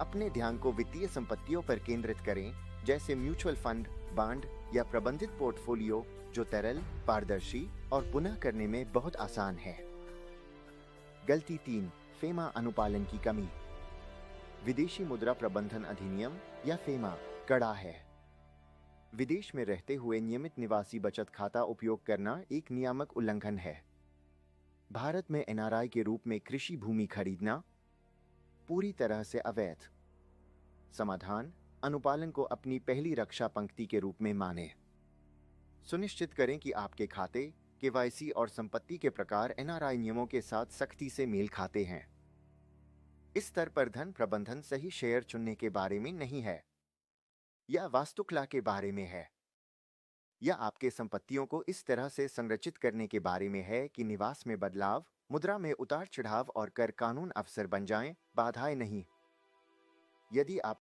अपने ध्यान को वित्तीय संपत्तियों पर केंद्रित करें, जैसे म्यूचुअल फंड, बांड या प्रबंधित पोर्टफोलियो, जो तरल, पारदर्शी और पुनः करने में बहुत आसान है। गलती 3, फेमा अनुपालन की कमी। विदेशी मुद्रा प्रबंधन अधिनियम या फेमा कड़ा है। विदेश में रहते हुए नियमित निवासी बचत खाता उपयोग करना एक नियामक उल्लंघन है। भारत में एनआरआई के रूप में कृषि भूमि खरीदना पूरी तरह से अवैध। समाधान: अनुपालन को अपनी पहली रक्षा पंक्ति के रूप में माने। सुनिश्चित करें कि आपके खाते, केवाईसी और संपत्ति के प्रकार एनआरआई नियमों के साथ सख्ती से मेल खाते हैं। इस स्तर पर धन प्रबंधन सही शेयर चुनने के बारे में नहीं है, या वास्तुकला के बारे में है, या आपके संपत्तियों को इस तरह से संरचित करने के बारे में है कि निवास में बदलाव, मुद्रा में उतार चढ़ाव और कर कानून अवसर बन जाएं, बाधाएं नहीं। यदि आप